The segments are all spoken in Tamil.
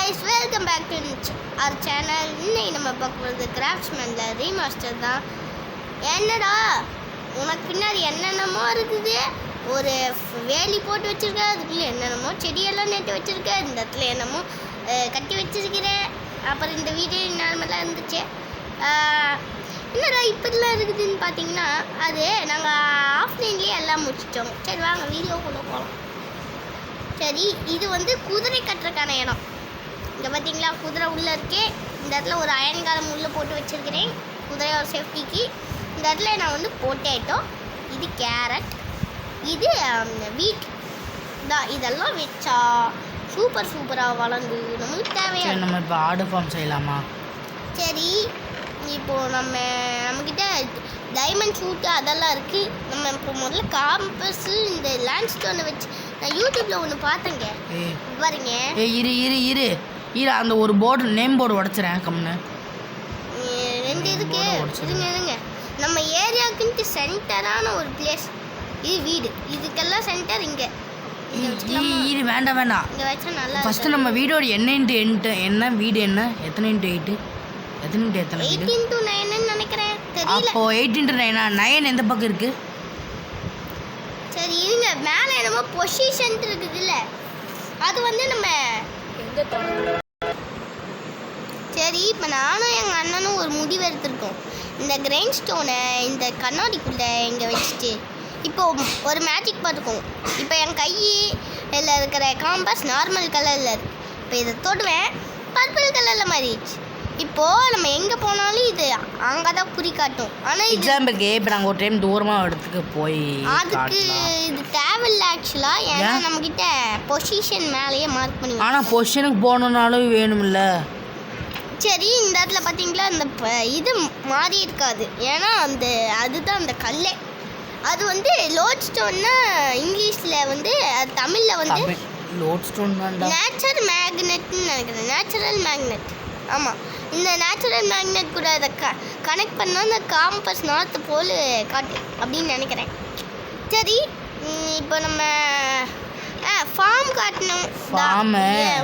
guys, welcome back to our channel. இன்னைக்கு நம்ம பார்க்க போகிறது கிராஃப்ட்ஸ்மேனில் ரீமாஸ்டர் தான். என்னடா உனக்கு பின்னாடி என்னென்னமோ இருக்குது, ஒரு வேலி போட்டு வச்சுருக்க, அதுக்குள்ளே என்னென்னமோ செடியெல்லாம் நட்டு வச்சுருக்க, இந்த இடத்துல என்னமோ கட்டி வச்சுருக்கிறேன். அப்புறம் இந்த வீடியோ நார்மலாக இருந்துச்சு. என்னடா இப்படிலாம் இருக்குதுன்னு பார்த்தீங்கன்னா, அது நாங்கள் ஆஃப்லைன்லேயே எல்லாம் முடிச்சிட்டோம். சரி வாங்க வீடியோக்குள்ளே போகலாம். சரி, இது வந்து குதிரை கட்டுறதுக்கான இடம். இங்கே பார்த்தீங்களா, குதிரை உள்ளே இருக்கே. இந்த இடத்துல ஒரு அயன்காலம் உள்ளே போட்டு வச்சுருக்கிறேன் குதிரையோட சேஃப்டிக்கு. இந்த இடத்துல நான் வந்து போட்டேட்டோ, இது கேரட், இது வீட் தான். இதெல்லாம் வச்சா சூப்பராக வளர்ந்து நம்மளுக்கு தேவையான. நம்ம இப்போ ஆடு ஃபார்ம் செய்யலாமா? சரி, இப்போது நம்மக்கிட்ட டைமண்ட் ஷூட்டு அதெல்லாம் இருக்குது. நம்ம இப்போ முதல்ல காம்பஸு இந்த லேண்ட் ஸ்டோனை வச்சு நான் யூடியூப்பில் ஒன்று பார்த்தேங்க. பாருங்க, இரு அந்த ஒரு போர்டு நேம் போர்டு உடச்சிறேன் கம்னு. ரெண்டு இருக்கு, இருங்க. நம்ம ஏரியாவுக்குன்ட்டு சென்டரான ஒரு பிளேஸ் இது, வீடு. இதுக்கெல்லாம் சென்டர் இங்கே. வேண்டாம் இங்கே வச்சா நல்லா. ஃபஸ்ட்டு நம்ம வீடோட என்ன வீடு என்ன எத்தனை இன்ட்டு 8 எத்தனை 8x9 நினைக்கிறேன், தெரியல. அப்போ 8x9 9 எந்த பக்கம் இருக்கு? சரி இருங்க, மேலே என்னமோ பொசிஷன் இருக்குதுல்ல, அது வந்து நம்ம சரி இப்போ நானும் எங்கள் அண்ணனும் ஒரு முடிவு எடுத்திருக்கோம். இந்த கிரைண்ட் ஸ்டோனை இந்த கண்ணாடிக்குள்ளே இங்கே வச்சுட்டு இப்போ ஒரு மேஜிக் பார்த்துக்கோம். இப்போ என் கையில் இருக்கிற காம்பஸ் நார்மல் கலரில் இருக்குது. இப்போ இதை தொடுவேன், பர்பிள் கலரில் மாறிடுச்சு. இப்போது நம்ம எங்கே போனாலும் இது அங்கே தான் குறி காட்டும். ஆனால் எக்ஸாம்பிளுக்கு இப்போ நாங்கள் ஒரு டைம் தூரமாக இடத்துக்கு போய் அதுக்கு இது தேவையில்லை ஆக்சுவலாக. ஏன்னா நம்மக்கிட்ட பொசிஷன் மேலேயே மார்க் பண்ணி. ஆனால் பொசிஷனுக்கு போகணுன்னாலும் வேணும்ல. சரி, இந்த இடத்துல பார்த்தீங்களா, இந்த இது மாறி இருக்காது. ஏன்னா அதுதான் அந்த கல்லே. அது வந்து லோட் ஸ்டோன்னா இங்கிலீஷில் வந்து, தமிழில் வந்து லோட் ஸ்டோன் நேச்சர் மேக்னெட்னு நினைக்கிறேன். Natural magnet. ஆமாம், இந்த நேச்சுரல் மேக்னெட் கூட அதை கனெக்ட் பண்ணால் அந்த காம்பஸ் நார்த்து போல் காட்டு அப்படின்னு நினைக்கிறேன். சரி, இப்போ நம்ம ஃபார்ம் காட்டணும்.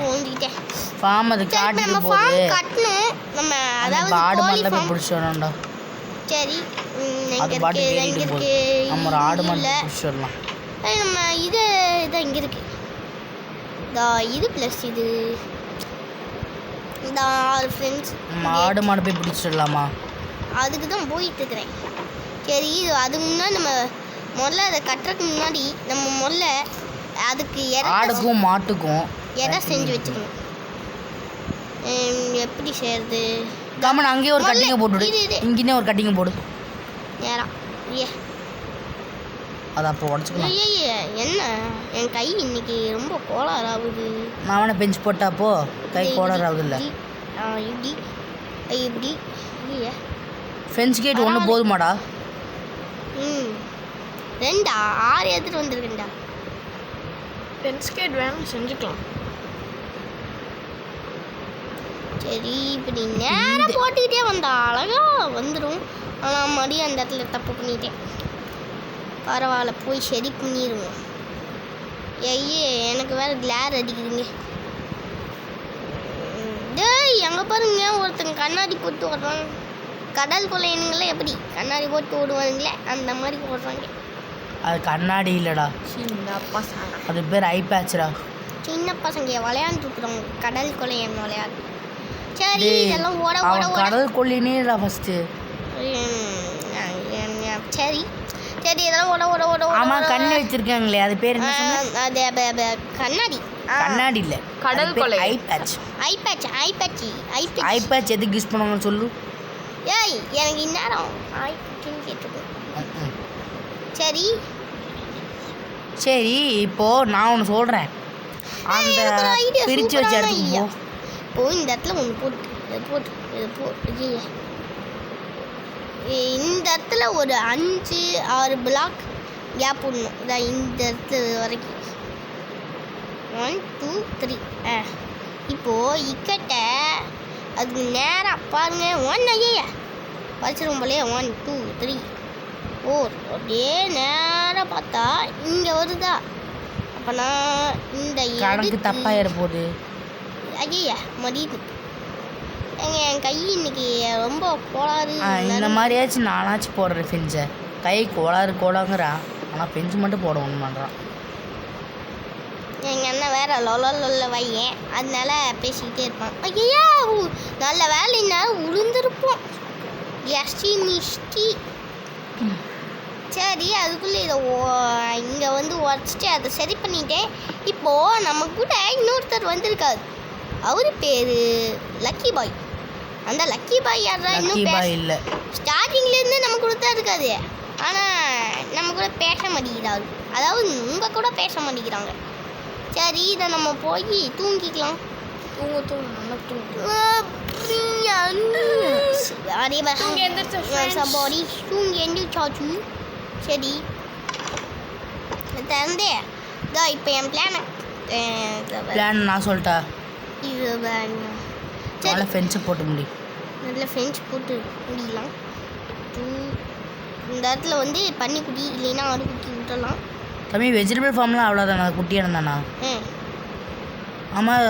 ஓண்டிட்டேன் ஃபார்ம் அது காட்டி நம்ம ஃபார்ம் கட்டணும். நம்ம அதாவது ஆடு கோழி மல்ல ஃபார்ம் புடிச்சறோம்டா. சரி, அது பாட்டு ஏறிட்டு போகுது. நம்ம ஒரு ஆடு மல்ல புடிச்சறலாம். நம்ம இது இங்கே இருக்கு. இது ப்ளஸ் இது இந்த ஃப்ரெண்ட்ஸ் ஆடு மாடு போய் பிடிச்சிடலாமா? அதுக்கு தான் போயிட்டு இருக்கிறேன். சரி, அதுக்கு முன்னாடி நம்ம முதல்ல அதை கட்டுறதுக்கு முன்னாடி நம்ம முதல்ல அதுக்கு ஆடுக்கும் மாட்டுக்கும் எதை செஞ்சு வச்சுக்கணும். எப்படி செய்யறது? கம்மன் அங்கேயே ஒரு கட்டிங்க போட்டுடு, இங்கேயே ஒரு கட்டிங்க போடு. நேரம் அதை அப்போ உடச்சிக்கலாம். என்ன என் கை இன்னைக்கு ரொம்ப கோளாறாகுது. நான் அவனை பெஞ்ச் போட்டாப்போ கை கோளாறாகுது இல்லை. இப்படி ஃபென்ஸ் கேட் ஒன்று போதுமாடா? 2 6 எடுத்துகிட்டு வந்துருக்கேன்டா. ஃபென்ஸ் கேட் வேணும், செஞ்சுக்கலாம். சரி, இப்படி நேரம் போட்டுக்கிட்டே வந்தா அழகா வந்துடும். ஆனால் மறுபடியும் அந்த இடத்துல தப்பு பண்ணிட்டேன். பரவாயில்ல, போய் சரி பண்ணிடுவோம். எனக்கு வேறு கிளார் அடிக்குதுங்க. டேய், அங்கே பாருங்க, ஒருத்தங்க கண்ணாடி போட்டு ஓடுறாங்க. கடல் கொள்ளையனுங்களே எப்படி கண்ணாடி போட்டு ஓடுவானுங்களே அந்த மாதிரி ஓடுறாங்க. அது கண்ணாடி இல்லைடா, சின்ன பசங்க. அது பேர் ஐ பேட்ச்டா. சின்ன பசங்க விளையாண்டுருக்குறோம் கடல் கொள்ளையன் விளையாடு. சரி, இதெல்லாம் ஓட ஓட கடல் கொள்ளையனேடா ஃபஸ்ட்டு. சரி சரி, இதெல்லாம் ஓட ஓட ஓட. ஆமாம், கண்ணு வச்சிருக்காங்களே, அது பேர் என்ன? அது கண்ணாடி. கண்ணாடி இல்லை, கடல் கொள்ளை. ஐ பேட்ச். ஐ பேட்ச் எதுக்கு யூஸ் பண்ணுவாங்கன்னு சொல்லு. ஏய், எனக்கு இந்நேரம் ஐ பேட்ச்னு கேட்டுருக்கு. சரி, இப்போது நான் ஒன்று சொல்கிறேன். அந்த பிரித்து வச்ச இடத்துக்கு போ. இந்த இடத்துல ஒன்று போட்டு இந்த இடத்துல ஒரு 5-6 பிளாக் கேப் விடணும். இதான் இந்த இடத்துல வரைக்கும் 1 2 3. இப்போது இக்கட்ட அதுக்கு நேராக பாருங்க. 1 வச்சிரும் போலே. 1 2 3 4 அப்படியே நேராக பார்த்தா இங்கே வருதா? அப்போனா இந்த கணக்கு தப்பாயிட போகுது. ஐயா மதியுது என் கை இன்னைக்கு ரொம்ப கோளாறு இந்த மாதிரியாச்சும் நானாச்சும் போடுறேன் ஃப்ரெண்ட்ஸை கை கோளாங்கிறான் ஆனால் ஃப்ரெண்ட்ஸ் மட்டும் போட ஒன்று பண்ணுறான். எங்கள் அண்ணன் வேற லொல்ல வையன் அதனால பேசிக்கிட்டே இருப்பான். ஐயா நல்ல வேலை இந்நேரம் உளுந்துருப்போம் எஸ்டி மிஸ்டி. சரி அதுக்குள்ளே இதை இங்கே வந்து உடச்சிட்டு அதை சரி பண்ணிட்டேன். இப்போது நம்ம கூட இன்னொருத்தர் வந்திருக்காரு. அவர் பேர் லக்கி பாய். அந்த லக்கி பாய் யாரா இன்னும் இல்லை ஸ்டார்டிங்லேருந்து நம்ம கூட தான் இருக்காது. ஆனால் நம்ம கூட பேச மாட்டேங்கிறாரு. அதாவது உங்கள் கூட பேச மாட்டேங்கிறாங்க. சரி இதை நம்ம போய் தூங்கிக்கலாம். நல்லா தூங்கு. பாடி தூங்கி எந்திரிச்சாச்சு. சரி திறந்தே இதோ இப்போ என் பிளான் நான் சொல்லிட்டா இது நல்ல ஃப்ரெண்ட்ஸை போட்டு முடி. நல்ல ஃப்ரெண்ட்ஸ் போட்டு முடியலாம். இந்த இடத்துல வந்து பன்னிக்குட்டி இல்லைன்னா ஆடு குட்டி விட்டுடலாம். தம்பி வெஜிடபிள் ஃபார்ம்லாம் அவ்வளோதானா குட்டியாக இருந்தானா? ஆமாம்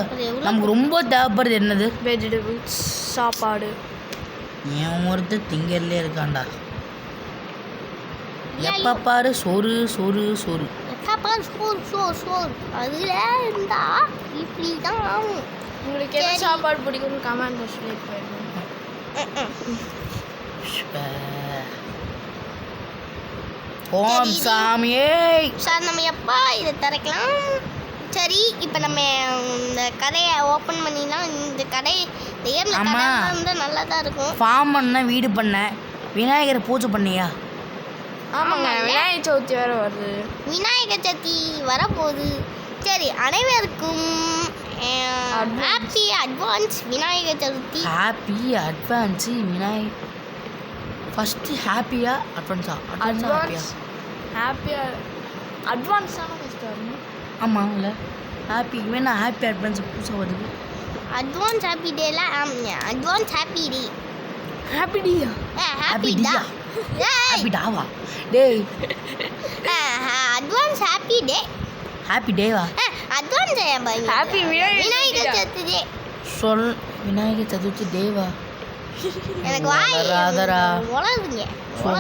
நமக்கு ரொம்ப தேவைப்படுறது என்னது? வெஜிடபிள்ஸ் சாப்பாடு. என் ஒருத்தர் திங்கர்லேயே இருக்காண்டா. எப்போ பாரு சோறு சோறு சோறு எப்போ பாரு சோறு அதில் இருந்தா இப்படி தான் ஆகும். உங்களுக்கு என்ன சாப்பாடு பிடிக்கும்னு கமெண்ட் பாக்ஸில் போயிருந்தேன். ஓம் சாமியே சார் நம்ம எப்பா இதை திறக்கலாம். சரி இப்போ நம்ம இந்த கடையை ஓப்பன் பண்ணிடலாம். இந்த கடை இருந்தால் நல்லா தான் இருக்கும். ஃபார்ம் பண்ண வீடு பண்ண விநாயகரை பூஜை பண்ணியா? ஆமாங்க விநாயகர் சதுர்த்தி வேறு வருது. விநாயகர் சதுர்த்தி வரப்போகுது. சரி அனைவருக்கும் happy advance Vinayagar Chaturthi. Happy advance Vinayagar first ஹாப்பியா அட்வான்ஸா? அட்வான்ஸ் தானே ஃபஸ்ட்டு வரணும். ஆமாம் இல்லை ஹாப்பி வேணா ஹாப்பி அட்வான்ஸ் புதுசாக வருது. அட்வான்ஸ் ஹாப்பி டேல அட்வான்ஸ் ஹாப்பி டே. ஹாப்பி டேயா? ஹாப்பி டா ஹாப்பி டாவா டேய் அட்வான்ஸ் ஹாப்பி டே. ஹாப்பி டேவா? Advance happy Vinayagar Chaturthi day சொல். விநாயகர் சதுர்த்தி டேவா? எனக்கு வாய் உலகுங்க.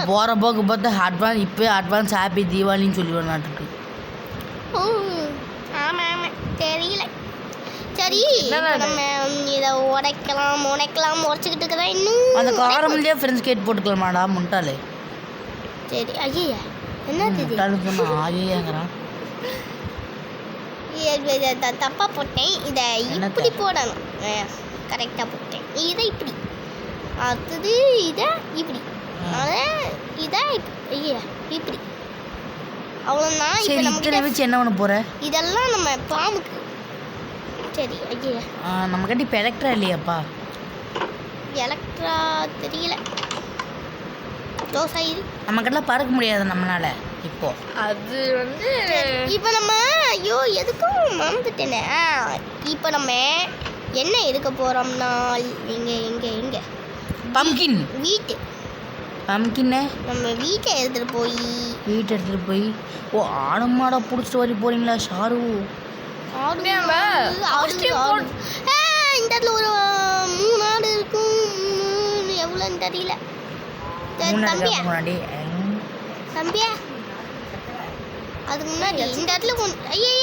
போகிற போக்கு பார்த்தா அட்வான்ஸ் இப்போ அட்வான்ஸ் ஹாப்பி தீபாவளின்னு சொல்லிடுவேன் நாட்டுக்கு. ஆமாம் ஆமாம் தெரியல. சரி நம்ம இதை உடைச்சிக்கிட்டு இருக்கிறேன். இன்னும் அந்த காரம்லேயே ஃப்ரெண்ட்ஸ் கேட் போட்டுக்கலாமாடா முட்டாளே? சரி ஐயா என்னது சொன்னா ஆயேங்கிறான். தப்பாக போட்டேன். இதை இப்படி போடணும். கரெக்டாக போட்டேன். இதை இப்படி அடுத்தது இதை இப்படி இதை ஐயா இப்படி அவ்வளோதான். இப்போ நம்ம வச்சு என்ன பண்ண போகிற? இதெல்லாம் நம்ம பாம்புக்கு. சரி ஐயா நம்ம கட்டி இப்போ எலக்ட்ரா இல்லையாப்பா? எலக்ட்ரா தெரியல. தோசை இது நம்ம கட்டலாம் பறக்க முடியாது நம்மளால. இப்போ அது வந்து இப்போ நம்ம ஐயோ எதுக்கும் மறந்துட்டேனே. இப்போ நம்ம என்ன எடுக்க போகிறோம்னா எங்கே பம்கின் வீட்டு பம்கின்னு நம்ம வீட்டை எடுத்துகிட்டு போய் ஓ ஆடு மாடை பிடிச்சிட்டு வரி போகிறீங்களா ஷாரு? இந்த இடத்துல ஒரு 3 ஆடு இருக்கும். எவ்வளோன்னு தெரியல. தம்பியா அதுக்கு முன்னாடி இந்த இடத்துல ஐயா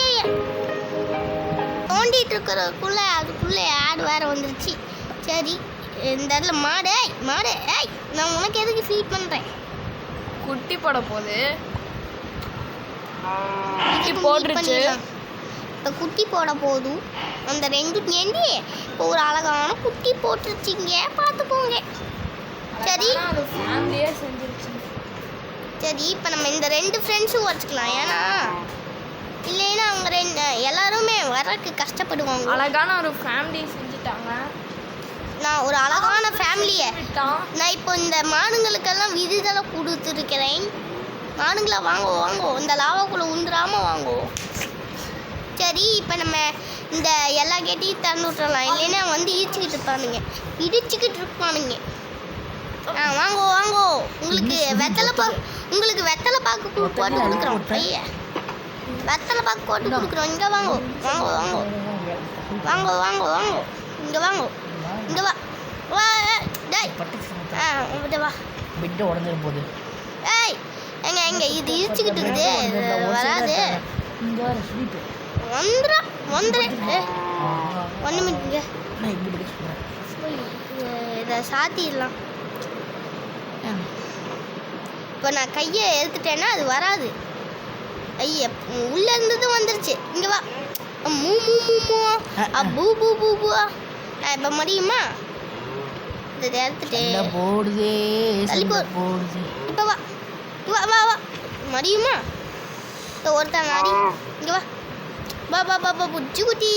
தோண்டிட்டு இருக்கிறதுக்குள்ள அதுக்குள்ளே ஆடு வேற வந்துருச்சு. சரி இந்த இடத்துல மாடு ஏய் நான் உனக்கு எதுக்கு ஃபீட் பண்ணுறேன்? குட்டி போட போகுது. போட்டுருச்சு. இப்போ குட்டி போட போதும். அந்த 2 நேண்டி இப்போ ஒரு அழகான குட்டி போட்டுருச்சிங்க பார்த்துக்கோங்க. சரி சரி இப்போ நம்ம இந்த 2 ஃப்ரெண்ட்ஸும் வச்சுக்கலாம். ஏன்னா இல்லைன்னா அவங்க எல்லாருமே வரக்கு கஷ்டப்படுவாங்க. அழகான ஒரு ஃபேமிலி செஞ்சுட்டாங்க. நான் ஒரு அழகான ஃபேமிலியை நான் இப்போ இந்த மானுங்களுக்கெல்லாம் விருதலை கொடுத்துருக்கிறேன். மானுங்களை வாங்கோ இந்த லாவாக்குள்ளே உந்துடாமல் வாங்கோ. சரி இப்போ நம்ம இந்த எல்லா கேட்டையும் திறந்து விட்டுறலாம். இல்லைன்னா வந்து இடிச்சுக்கிட்டு இருப்பானுங்க. வாங்கோ உங்களுக்கு வெத்தலை பாக்கு போட்டு கொடுக்குறோம். ஐயா வெத்தலை பாக்கு போட்டு கொடுக்குறோம். இங்கே வாங்கோ. வாங்க வாங்க வாங்க இங்கே வாங்க இங்கே வா வா டேய் இங்கிட்ட வா பெட்டை உடஞ்சிட போகுது. ஏய் எங்க எங்க இது இடிச்சுக்கிட்டு இருக்குது இது வராது இங்கே வர ஸ்வீட்டு வந்துடும் வந்துடுறேன் ஒன்று மினிட்டுங்க நான் இப்படி படிக்க சொல்கிறேன். இதை சாத்திடலாம். இப்போ நான் கையை எடுத்துட்டேன்னா அது வராது. ஐய உள்ளே இருந்தது வந்துருச்சு. இங்கே வா மூ மூ மூ மூ பூ பூ பூ பூ இப்போ முடியுமா? இதை எடுத்துட்டு போடுதே போடுது. இப்போ வா வா வா வா முடியுமா? ஒருத்தன் அடி இங்கே வா பா பா பா பா புஜ்ஜு குட்டி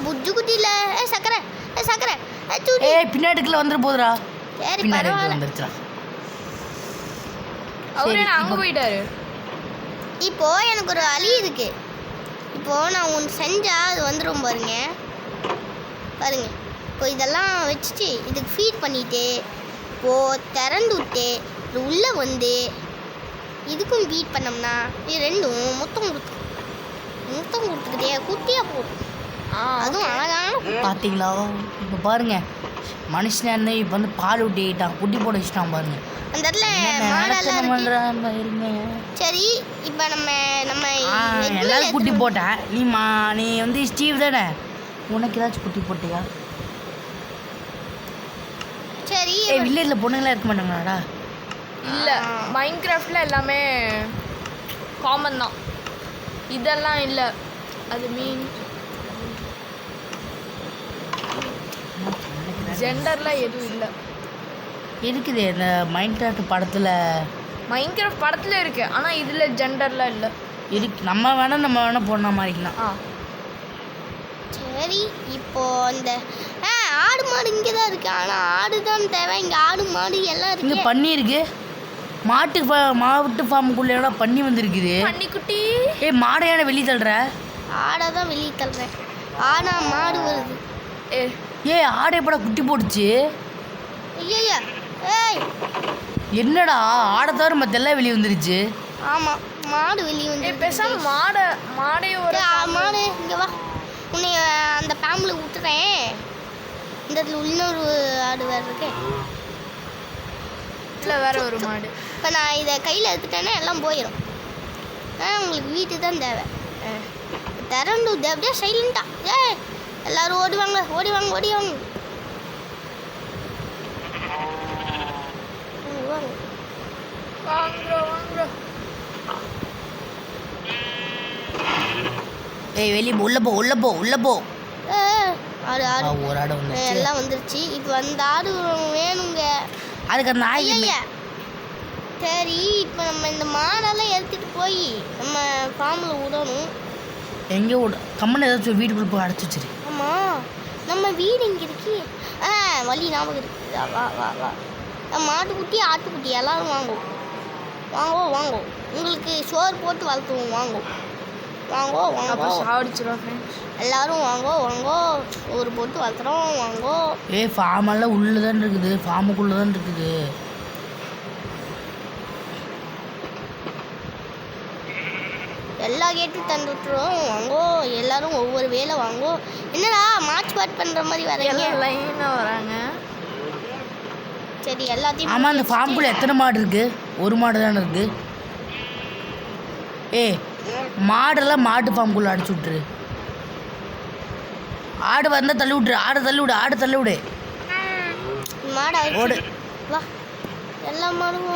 புஜ்ஜு குட்டி இல்லை சக்கரை சக்கரை பின்னாடிக்குள்ள வந்துட போதுடா. சரி பின்னாடி பரவாயில்ல. வந்துருச்சா? அவரே அங்கே போயிட்டாரு. இப்போ எனக்கு ஒரு அழி இருக்கு. இப்போ நான் ஒன்று செஞ்சா அது வந்துடும் பாருங்க பாருங்க. இப்போ இதெல்லாம் வச்சுட்டு இதுக்கு ஃபீட் பண்ணிட்டு இப்போது திறந்து விட்டு இது உள்ளே வந்து இதுக்கும் ஃபீட் பண்ணோம்னா இது ரெண்டும் முத்தம் கொடுத்துக்கிட்டே குட்டியாக போடும். அதுவும் அழகான பார்த்தீங்களா? இப்போ பாருங்க மனுஷனா இருந்து இப்போ வந்து பால் ஊட்டிட்டான், குட்டி போட வச்சுட்டான் பாருங்க. அந்த இடத்துல மாடெல்லாம் இருக்கு. சரி இப்போ நம்ம எல்லாரும் குட்டி போட்டேன். நீ வந்து ஸ்டீவ் தானே, உனக்கு ஏதாச்சும் குட்டி போட்டியா? சரி வில்லேஜில் பொண்ணுங்களாம் இருக்க மாட்டாங்களாடா? இல்லை மைன்கிராஃப்டில் எல்லாமே காமன் தான், இதெல்லாம் இல்லை. அது மீன் ஜெண்டர்லாம் எதுவும் இல்லை. இருக்குது இந்த மைன்கிராஃப்ட் படத்தில் இருக்கு, ஆனால் இதில் ஜெண்டர்லாம் இல்லை. இருக்கு. நம்ம வேணா பொண்ணா மாறிக்கலாம். சரி இப்போ இந்த ஆடு மாடு இங்கே தான் இருக்கு. ஆனால் ஆடு தான் தேவை. இங்கே ஆடு மாடு எல்லாம் இருக்கு. இங்கே பண்ணி இருக்கு. மாட்டு ஃபார்முக்குள்ள பண்ணி வந்துருக்குது. பன்னிக்குட்டி மாடையான வெளியே தள்ளுற? ஆடை தான் வெளியே தள்ளுறேன். ஆனா மாடு வருது. ஆடை எப்படா குட்டி போட்டுச்சு? ஐயா ஏய் என்னடா ஆடை தவிர மற்ற எல்லாம் வெளியே வந்துருச்சு. ஆமாம் மாடு வெளியே வந்து பேசாம மாடே ஒரு மாடு இங்கே வா. உன்னை அந்த ஃபேமிலி விட்டுறேன். இந்த இடத்துல இன்னொரு ஆடு வேறு இருக்கு. இதில் வேற ஒரு மாடு. இப்போ நான் இதை கையில் எடுத்துட்டேன்னா எல்லாம் போயிடும். உங்களுக்கு வீட்டு தான் தேவை. திறந்து அப்படியே சைலண்டா. எல்லாரும் ஓடிவாங்க ஓடிவாங்க ஓடிவாங்க. வெளியே உள்ள போ. ஆடு ஒரு ஆடு எல்லாம் வந்துருச்சு. இப்போ அந்த ஆடு வேணுங்க. அதுக்கு அந்த ஐயா சரி இப்போ நம்ம இந்த மாடெல்லாம் எடுத்துட்டு போய் நம்ம ஃபார்மில் விடணும். எங்கே கம்மன் ஏதாச்சும் வீட்டுக்குள்ள போய் அடைச்சி வச்சிரு. ஆமாம் நம்ம வீடு இங்கே இருக்கு. வழி ஞாபகம் இருக்கு. வா வா வா மாட்டுக்குட்டி ஆட்டுக்குட்டி எல்லாரும் வாங்கோ. உங்களுக்கு சோறு போட்டு வளர்த்துவோம். வாங்கோ சாடிச்சிடும் ஃப்ரெண்ட்ஸ். எல்லாரும் வாங்கோ சோறு போட்டு வளர்த்துறோம். வாங்கோ. ஃபார்மெல்லாம் உள்ளே தான் இருக்குது. ஃபார்முக்குள்ளே தான் இருக்குது. எல்லா கேட்டும் தந்து விட்டுருவோம். வாங்கோ எல்லாரும் ஒவ்வொரு வேலை வாங்கோ. என்னடா மார்ச் பாட் பண்ணுற மாதிரி வரீங்க? லைனாக வராங்க. சரி எல்லாத்தையும் ஆமாம். அந்த ஃபார்முக்குள்ளே எத்தனை மாடு இருக்குது? ஒரு மாடு தானே இருக்குது. மாடெல்லாம் மாட்டு ஃபார்முக்குள்ளே அடிச்சு விட்டுரு. ஆடு வந்தால் தள்ளி விட்டுரு. ஆடு தள்ளி விடு. மாடு ஓடு. வா எல்லா மாடும்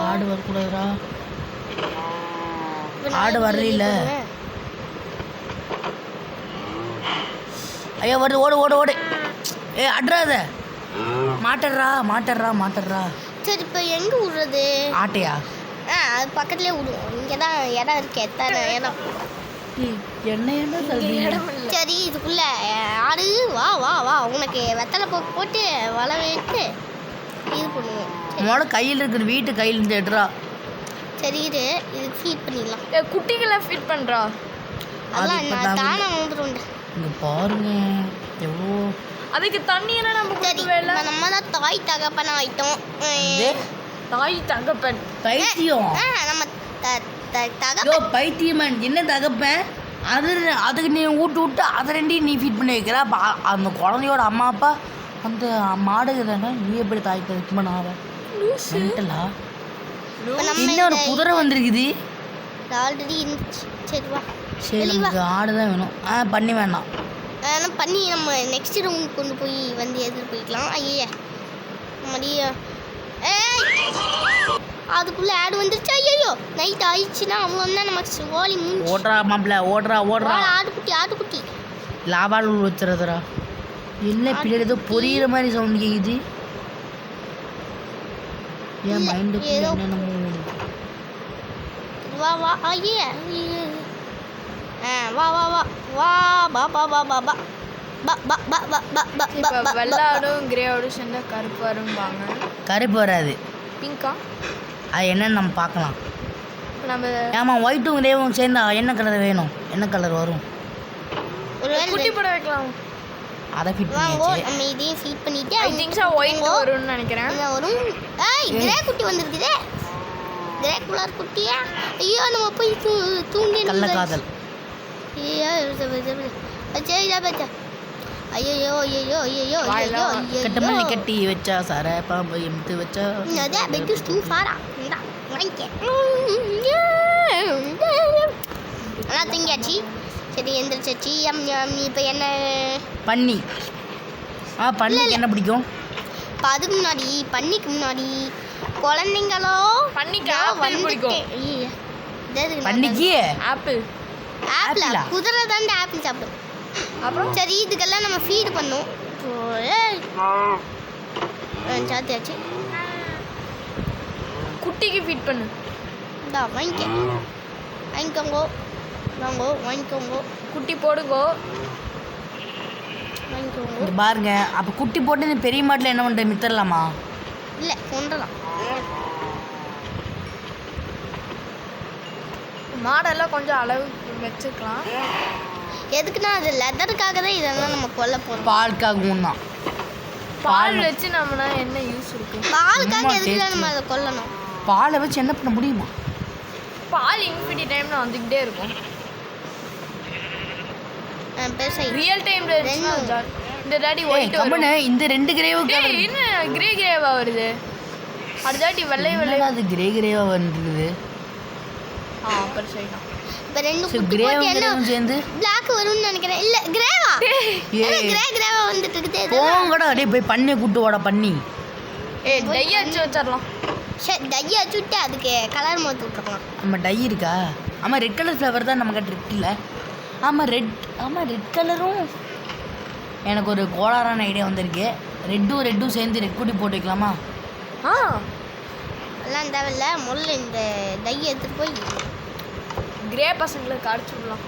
ஆடு வரக்கூடாதுடா. ஆடு வரல. ஐயா வருது. ஓடு. அட்றாத. மாட்டர்றா. சரி இப்போ எங்கே விடுறது? ஆட்டையா? அது பக்கத்துலேயே விடுவோம். இங்கே தான் இடம் இருக்கு. எத்தனை இடம் என்ன சரி இதுக்குள்ள ஆடு வா உனக்கு வெத்தலை போட்டு வலை வைத்து இது பண்ணுவோம். உன்னோட கையில் இருக்கிற வீட்டு கையில் இருந்து எடுறா. சரி இது இதுக்கு ஃபீட் பண்ணிடலாம். குட்டிகளை ஃபீட் பண்ணுறா. அதெல்லாம் நான் தானே வந்துடும்டா. இங்கே பாருங்க எவ்வளோ. அதுக்கு தண்ணி என்ன நம்ம சரி நம்ம தான் தாய் தகப்பன் ஆயிட்டோம். தாய் தகப்பன் பைத்தியம். நம்ம தகப்பன் பைத்தியமன் என்ன தகப்பன்? அதுக்கு நீ விட்டு அதை ரெண்டையும் நீ ஃபீட் பண்ணி வைக்கிற. அப்போ அந்த குழந்தையோட அம்மா அப்பா அந்த மாடுக்கு தானே நீ எப்படி தாய்க்கு இது பண்ண ஆக மென்டலா? இன்னொரு குதிரை வந்திருக்குது ஆல்ரெடி இருந்துச்சு. சரி வா. சரி நமக்கு ஆடு தான் வேணும். பண்ணி வேண்டாம். ஆனால் பண்ணி நம்ம நெக்ஸ்ட் ரூமுக்கு கொண்டு போய் வந்து எடுத்துகிட்டு போய்க்கலாம். ஐயா மடியா அதுக்குள்ளே ஆடு வந்துருச்சு. ஐயோ நைட் ஆயிடுச்சுன்னா அவ்வளோதான் நமக்கு ஓலி மூஞ்சி. ஓடுறா மாப்பிள்ள ஓடுறா ஆட்டுக்குட்டி லாபால் வச்சுறதுரா. என்ன பின்னாடி ஏதோ பொரியிற மாதிரி சவுண்ட் கேக்குது. என் மைண்டுக்கு என்னென்னமோ வா வா ஐயா வா வா வா வா பா பா பா பா பா பா பா பா பா பா பா இப்போ வெள்ளாடும் கிரேவோடும் சேர்ந்தா கருப்பு வரும்பாங்க. கருப்பு வராது, பிங்கா. அது என்னன்னு நம்ம பார்க்கலாம். நம்ம ஆமாம் ஒயிட்டும் கிரேவும் சேர்ந்தா என்ன கலர் வேணும்? என்ன கலர் வரும்? ஒரு குட்டி போட வைக்கலாம். அதை ஃபிட் வாங்கோ. பண்ணியாச்சு. நம்ம இதையும் ஃபீட் பண்ணிட்டு ஐ திங்க் சோ ஒயிட் வரும்னு நினைக்கிறேன். வரும். கிரே குட்டி வந்திருக்குதே. கிரே கலர் குட்டியா? ஐயோ நம்ம போய் தூண்டி கள்ளக்காதல். ஐயோ சரிடா பச்சா. ஐயோ ஐயோ ஐயோ ஐயோ கட்டமல்லி கட்டி வச்சா சார பாம்பு எம்த்து வச்சா அதே பெட்டு ஸ்டூஃபாரா இந்தா வாங்கிக்க. ஆனால் தூங்கியாச்சு. சரி எந்திரிச்சாச்சு. இப்போ என்ன பன்னி? பன்னிக்கு என்ன பிடிக்கும்? இப்போ அதுக்கு முன்னாடி பன்னிக்கு முன்னாடி குழந்தைங்களோ பன்னிக்கு ஆப்பிள் பிடிக்கும். பன்னிக்கு ஆப்பிள் ஆப்பிளா? குதிரை தாண்டா ஆப்பிள் சாப்பிடும். அப்புறம் சரி இதுக்கெல்லாம் நம்ம ஃபீடு பண்ணோம். சாத்தியாச்சு. குட்டிக்கு ஃபீட் பண்ணு. இந்தா வாங்கிக்கோங்கோ வாங்கோ வாங்கிக்கோங்கோ. குட்டி போடுங்கோ வாங்கிக்கோங்க. இங்க பாருங்க. அப்போ குட்டி போட்டு இந்த பெரிய மாட்டில் என்ன பண்ணுற மித்தரலாமா? இல்லை கொண்டலாம். மாடெல்லாம் கொஞ்சம் அளவு வச்சுக்கலாம். எதுக்குன்னா அது லெதருக்காக தான் இதெல்லாம் நம்ம கொல்ல போகிறோம். பாலுக்காகவும் தான். பால் வச்சு நம்மனா என்ன யூஸ் இருக்கு? பாலுக்காக எதுக்குல நம்ம அதை கொல்லணும்? பாலை வச்சு என்ன பண்ண முடியுமா? பால் இன்ஃபினிட்டி டைம்ல வந்துக்கிட்டே இருக்கும். பெருசாக ரியல் டைம்ல இந்த டாடி ஒயிட் கம்மனு இந்த ரெண்டு கிரேவுக்கு என்ன கிரே கிரேவா வருது? அடுத்தாட்டி வெள்ளை வெள்ளை அது கிரே கிரேவா வந்துருக்குது. பெருசாயிடும். இப்போ ரெண்டு குட்டி கிரே போட்டு என்ன சேர்ந்து பிளாக் வரும்னு நினைக்கிறேன். இல்லை கிரேவா கிரேவா வந்துட்டு இருக்குது. போங்கடா அப்படியே போய் பண்ணி கூட்டு வாடா பண்ணி. டையை அடிச்சு வச்சிடலாம். சரி டையை அடிச்சுட்டு அதுக்கு கலர் மாற்றி விட்டுருக்கலாம். நம்ம டை இருக்கா? ஆமாம் ரெட் கலர் ஃப்ளவர் தான் நம்ம கிட்ட இருக்குல்ல. ஆமாம் ரெட் கலரும் எனக்கு ஒரு கோளாறான ஐடியா வந்திருக்கு. ரெட்டும் சேர்ந்து ரெட் குட்டி போட்டு வைக்கலாமா? எல்லாம் தேவையில்ல. முதல்ல இந்த டையை எடுத்துகிட்டு போய் கிரே பசங்களுக்கு அடிச்சு விடலாம்.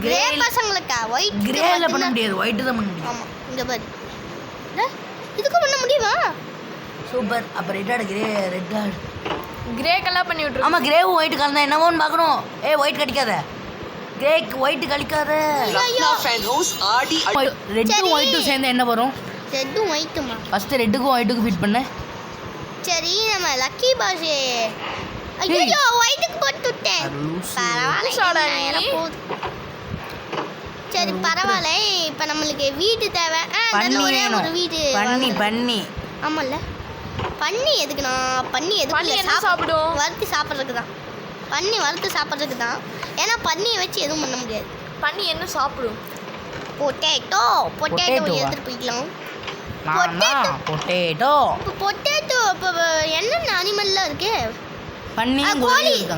கிரே பசங்களுக்கா? ஒயிட் கிரேல பண்ண முடியாது, ஒயிட்டு தான் பண்ண முடியும். ஆமாம் இங்கே பாரு. இதுக்கும் பண்ண முடியுமா? சூப்பர். அப்போ ரெட்டாடு ரெட் ஆடு கிரே கலர் பண்ணி விட்டுரு. ஆமாம் கிரேவும் ஒயிட்டு கலந்தா என்னவோன்னு பார்க்கணும். White கடிக்காத, கிரேக்கு white கழிக்காத. ரெட்டும் ஒயிட்டும் சேர்ந்து என்ன வரும்? ரெட்டும் ஒயிட்டுமா? ஃபஸ்ட்டு ரெட்டுக்கும் ஒயிட்டுக்கும் ஃபிட் பண்ண. சரி நம்ம லக்கி பாஷே. ஐயோ ஒயிட்டுக்கு போட்டு விட்டேன். பரவாயில்ல. சரி பரவாயில்ல. இப்போ நம்மளுக்கு வீடு தேவை. ஒரே ஒரு வீடு பண்ணி ஆமாம்ல. பண்ணி எதுக்குண்ணா? பண்ணி எதுக்கு சாப்பிடும்? வறுத்து சாப்பிட்றதுக்கு தான். பண்ணி வறுத்து சாப்பிட்றதுக்கு தான். ஏன்னா பண்ணியை வச்சு எதுவும் பண்ண முடியாது. பண்ணி என்ன சாப்பிடும்? பொட்டேட்டோ எடுத்துகிட்டு போய்க்கலாம். பொட்டேட்டோ இப்போ என்னென்ன அனிமல்லாம் இருக்கு? பண்ணி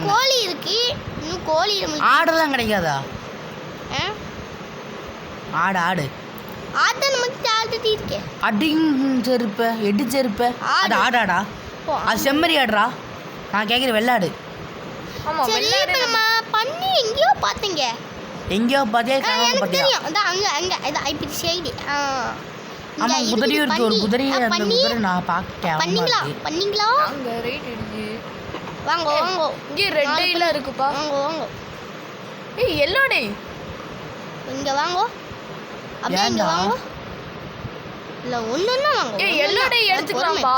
கோழி இருக்கு. இன்னும் கோழி ஆடுலாம் கிடைக்காதா? ஆடு நமக்கு ஆல்ரெடி இருக்கே. எட்டு செருப்ப அது ஆடாடா? அது செம்மறி ஆடுறா. நான் கேட்குற வெள்ளாடு. ஆமா சரி இப்போ நம்ம பண்ணி எங்கேயோ பார்த்தீங்க. பார்த்தியா? எனக்கு தெரியும். அதான் அங்கே இது இப்படி சைடு. ஆமாம் குதிரையும் இருக்கு. ஒரு குதிரையை அந்த குதிரை நான் பார்க்கேன். பண்ணீங்களா? அங்கே ரைட் இருக்கு. வாங்கோ இங்கே ரெட் டைல இருக்குப்பா. வாங்கோ எல்லோ டை இங்கே வாங்கோ. அப்படியே இங்கே வாங்கோ. இல்லை ஒன்றுன்னா வாங்கோ. எல்லோ டை எடுத்துக்கலாம்ப்பா.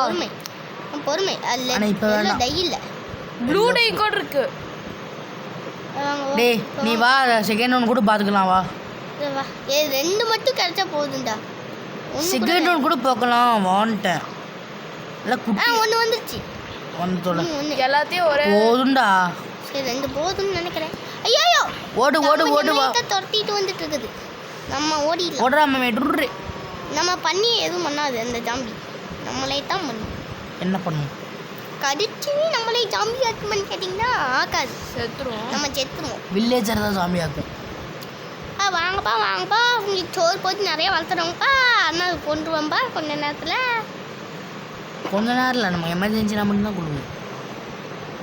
பொறுமை. அதில் டை இல்லை. ப்ளூ டை கூட இருக்கு. வாங்க டேய் நீ வா செகண்ட் ஒன் கூட பார்த்துக்கலாம் வா. வா ரெண்டு மட்டும் கிடைச்சா போதும்டா. செகண்ட் ஒன் கூட பார்க்கலாம் வான்ட்டேன். இல்லை குட்டி ஒன்று வந்துருச்சு. ஒன்று தொலை எல்லாத்தையும் ஒரே போதும்டா. சரி ரெண்டு போதும்னு நினைக்கிறேன். ஐயோ ஓடு ஓடு ஓடு வா. துரத்திட்டு வந்துட்டு இருக்குது. நம்ம ஓடிடலாம். ஓடுறா மேட்ரு. நம்ம பண்ணி எதுவும் பண்ணாது அந்த ஜாம்பி. நம்மளே தான் பண்ணும். என்ன பண்ணும்? கடிச்சு நம்மளே ஜாம்பி ஆக்குமென்னு கேட்டிங்கன்னா ஆக்காது. செத்துரும். நம்ம செத்துருவோம். வில்லேஜர் தான் சாமி ஆக்கும். வாங்கப்பா வாங்கப்பா உங்களுக்கு சோறு போட்டு நிறைய வளர்த்துறோங்கப்பா. அண்ணா கொண்டுருவோம்ப்பா கொஞ்ச நேரத்தில். கொஞ்ச நேரம் இல்லை, நம்ம எமர்ஜென்சினா மட்டும்தான் கொடுங்க.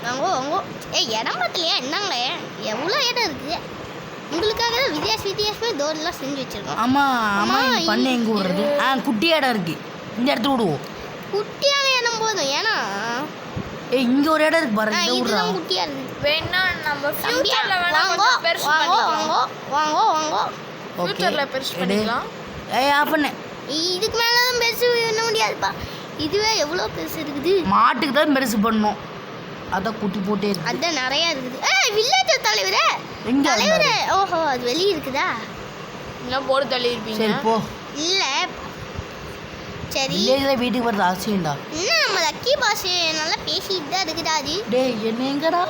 வாங்கோ வாங்கோ. இடம் பார்த்துலையா என்னங்களே எவ்வளோ இடம் இருக்குது. உங்களுக்காக தான் வித்தியாசமாக தோரெல்லாம் செஞ்சு வச்சுருக்கோம். ஆமாம் ஆமாம் இது பண்ண எங்கே விடுறது? குட்டி இடம் இருக்குது, இந்த இடத்துல விடுவோம். குட்டியான இடம் போதும். ஏன்னா இங்கே ஒரு இடம் இருக்கு பாருங்க, இந்த விடுறா. இதுதான் குட்டியாக இருக்குது. வேணா நம்ம ஃபியூச்சர்ல வேணா வாங்கோ கொஞ்சம் பெருசு வாங்கோ பண்ணிக்கலாம். வாங்கோ வாங்கோ. ஃபியூச்சர்ல பெருசு பண்ணிக்கலாம். ஆஃப் பண்ணேன். இதுக்கு மேலே தான் பெருசு பண்ண முடியாதுப்பா. இதுவே எவ்வளோ பெருசு இருக்குது. மாட்டுக்கு தான் பெருசு பண்ணணும், அதான் குட்டி போட்டே இருக்கு. அதான் நிறையா இருக்குது. வில்லேஜ் தலைவரே எங்க தலைவரே. ஓஹோ அது வெளியே இருக்குதா? இன்னும் போட்டு தள்ளி இருப்பீங்க. சரி போ. இல்லை சரி வில்லேஜில் வீட்டுக்கு வரது அவசியம்டா. இன்னும் நம்ம லக்கி பாஸ் நல்லா பேசிட்டு தான் இருக்குதாது. டேய் என்ன எங்கடா?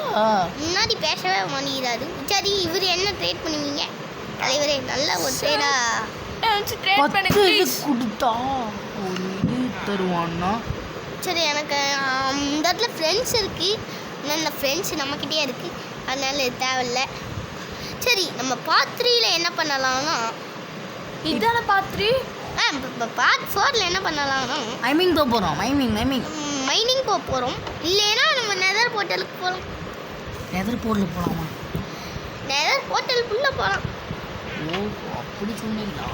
முன்னாடி பேசவே மாட்டேங்கிறாரு. சரி இவர் என்ன ட்ரேட் பண்ணுவீங்க தலைவரே? நல்ல ஒரு ட்ரேடா. ட்ரேட் பண்ணி 10 இது கொடுத்தா ஒரு இது தருவான்னா. சரி எனக்கு இந்த இடத்துல ஃப்ரெண்ட்ஸ் இருக்குது. ஆனால் இந்த ஃப்ரெண்ட்ஸ் நம்மக்கிட்டே இருக்குது, அதனால இது தேவையில்லை. சரி நம்ம பார்ட் 3ல என்ன பண்ணலாம்னா, இதான பாத்ரி இப்போ பார்ட் 4ல் என்ன பண்ணலாம்னா மைமிங் போக போகிறோம். மைமிங் மைனிங் போக போகிறோம். இல்லைன்னா நம்ம நெதர் போர்ட்டலுக்கு போகலாம். நெதர் போர்ட்டில் போகலாமா? நெதர் போர்ட்டலுக்குள்ளே போகலாம். ஓ அப்படி சொன்னீங்களா?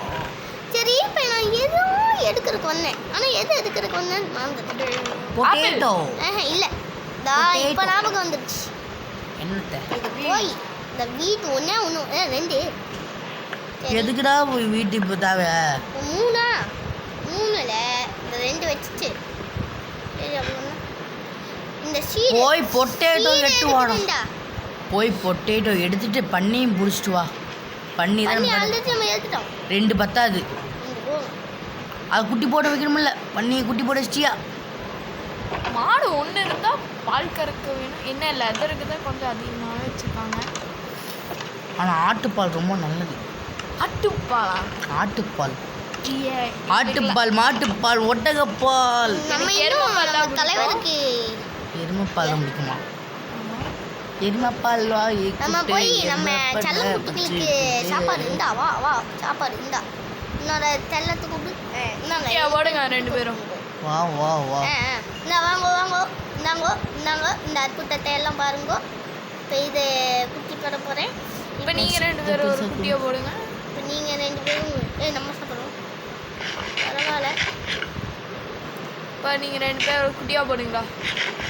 சரி இப்போ நான் எதுவும் எடுக்கிறதுக்கு வந்தேன், ஆனால் எது எடுக்கிறதுக்கு வந்தேன்னு மறந்துட்டேன். பொட்டேட்டோ இல்லை இப்போ ஞாபகம் வந்துடுச்சு. என்னட்ட இது போய் இந்த வீட்டு ஒன்று ரெண்டு எதுக்குடா வீட்டு இப்போ தேவை? மூணுல இந்த ரெண்டு வச்சுட்டு சரி அப்படின்னா இந்த சீடு போய் பொட்டேட்டோ எடுத்து வாடா. எடுத்துட்டா. போய் பொட்டேட்டோ எடுத்துட்டு பண்ணியும் பிடிச்சிட்டு வா. பண்ணி தான் பண்ணி நம்ம ஆல்ரெடி நம்ம எடுத்துட்டோம். 2 பத்தாது, இங்க போகும். அது குட்டி போட்டு வைக்கணுமில்ல. பண்ணி குட்டி போட்டு வச்சிட்டியா? மாடு ஒன்று இருந்தா பால் கறக்க வேணும். என்ன லெதருக்கு தான் கொஞ்சம் அதிகமாகவே வச்சுருக்காங்க. ஆனால் ஆட்டுப்பால் ரொம்ப நல்லது. அட்டுப்பாலா? ஆட்டுப்பால், ஆட்டுப்பால், மாட்டுப்பால், ஒட்டகப்பால். நம்ம எனக்கு இன்னும் எருமைப்பால் நம்ம தான் தலைவருக்கு எருமைப்பால் தான் பிடிக்குமா? எருமைப்பால் வாய் நம்ம போய் நம்ம செல்ல குட்டிகளுக்கு சாப்பாடு இருந்தா வா வா சாப்பாடு இருந்தா இன்னொரு செல்லத்துக்கு கூப்பிடு. இந்தாங்க ஓடுங்க 2 பேரும். வா வா வா. இந்த வாங்கோ வாங்கோ இந்தாங்கோ இந்தாங்கோ இந்த அற்புதத்தை எல்லாம் பாருங்கோ. இப்போ இது குட்டி போட போகிறேன். இப்போ நீங்கள் 2 பேரும் ஒரு குட்டியை போடுங்க. இப்போ நீங்கள் 2 பேரும் நம்ம சாப்பிட்றோம். பரவாயில்ல. இப்போ நீங்கள் 2 பேர் ஒரு குட்டியாக போடுங்களா?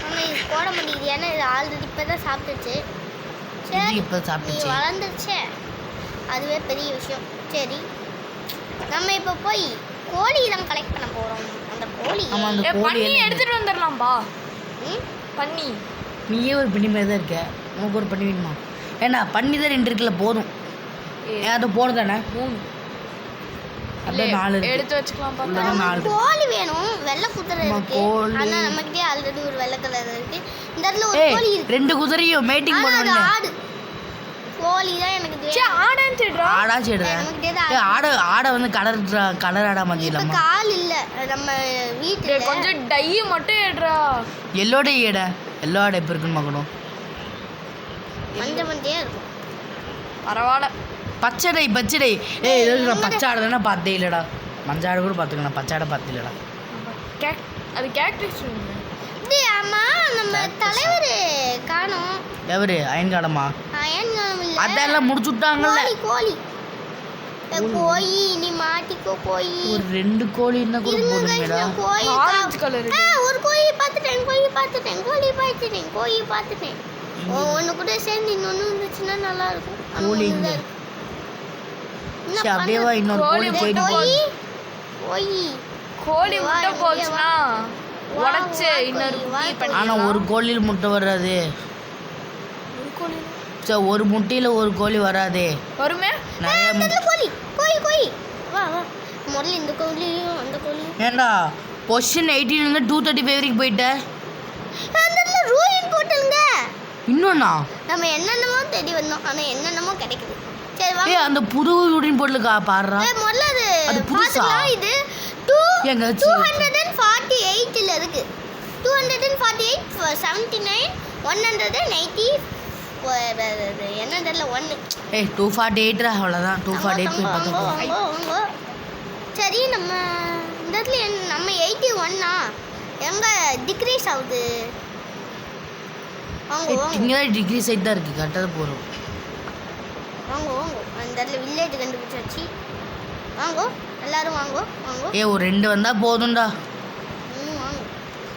ஆனால் இது போட முடியுது, ஏன்னா இது ஆல்ரெடி இப்போ தான் சாப்பிட்டுச்சு. சரி இது இப்போ நீ சாப்பிட்டுச்சு. வளர்ந்துருச்சே, அதுவே பெரிய விஷயம். சரி நம்ம இப்போ போய் கோழி தான் கலெக்ட் பண்ண போகிறோம். அந்த கோழி ஆமாம், அந்த கோழி பண்ணி எல்லாம் எடுத்துகிட்டு வந்துடலாம்பா. பண்ணி நீயே ஒரு பண்ணி மாதிரி தான் இருக்க, உனக்கு ஒரு பண்ணி வேணுமா? ஏன்னா பண்ணி தான் 2 இருக்குல்ல, போதும். அது போடு தானே 3 அதான் 4 இருக்கு. எடுத்து வச்சுக்கலாம். உள்ளதா 4 கோழி வேணும். வெள்ளை குதிரை இருக்கு. கோழி. ஆனா நம்மகிட்டே ஆல்ரெடி ஒரு வெள்ளை கலர் இருக்கு. இந்த இடத்துல ஒரு கோழி இருக்கு. 2 குதிரையும் மேட்டிங் ஆனா அது பண்ணுவேன். ஆடு. கோழி தான் எனக்கு சே ஆடான்னு சொல்றா. ஆடா சேடுறேன். நம்மகிட்டே தான் ஆடை ஆடை வந்து கலர் ஆடா மாதிரி இப்ப இல்லாமா? கால் இல்ல நம்ம வீட்டுல. கொஞ்சம் டை மட்டும் எடுறா. எல்லோட ஏடை எல்லா ஆடை எப்போ இருக்குன்னு பார்க்கணும். மஞ்சையா இருக்கும். பரவாயில்ல. பச்சடை நான் பச்சை ஆடை தானே பார்த்தே இல்லைடா. மஞ்சள் ஆடை கூட பார்த்துக்கலாம், பச்சை ஆடை பார்த்து இல்லைடா. அது கேக்டஸ். டேய் அம்மா நம்ம தலைவர் காணோம். எவரு? அயன்காடமா? அயன்காலம் இல்ல. அதெல்லாம் முடிச்சு விட்டாங்கல்ல. கோழி கோழி நீ மாட்டிக்கோ. கோழி ஒரு 2 கோழி இருந்தா கூட போடுங்கடா. கோழி ஆரஞ்சு கலர். ஒரு கோழி பார்த்துட்டேன். ஒன்று கூட சேர்ந்து இன்னொன்று இருந்துச்சுன்னா நல்லா இருக்கும். கோழி இங்க. சரி அப்படியே வா, இன்னொரு கோழி போயிட்டு கோழி முட்டை போச்சுன்னா உடைச்சு இன்னொரு குட்டி பண்ணி. ஆனால் ஒரு கோழியில் முட்டை வர்றாது. ஒரு கோழி சார் ஒரு முட்டையில் ஒரு கோழி வராதே. வருமே. நிறைய கோழி கோழி கோழி வா வா முதல்ல இந்த கோழியும் அந்த கோழியும். ஏண்டா பொசிஷன் 18 235 வரைக்கும் போயிட்டேன். அந்த ரூயின் போட்டுங்க. இன்னொன்னா நம்ம என்னென்னமோ தேடி வந்தோம் ஆனால் என்னென்னமோ கிடைக்குது. சரி வா. அந்த புது யூரின் போட்டுக்கா பாடுறா. முதல்ல அது புதுசா? இது எங்க 248ல இருக்கு. 248 79 180 என்ன தெரியல 1. 248 அவ்வளோதான். 248 போய் பார்த்துக்கோ. சரி நம்ம இந்த இடத்துல நம்ம 81 எங்க டிக்ரீஸ் ஆகுது. வாங்க வாங்க இங்கே தான் டிகிரி சைட் தான் இருக்குது. கரெக்டாக போகிறோம். வாங்க வாங்க அந்த இடத்துல வில்லேஜ் கண்டுபிடிச்சாச்சு. வாங்கோ எல்லாரும் வாங்கோ வாங்கோ. ஒரு 2 வந்தால் போதும்டா. வாங்க.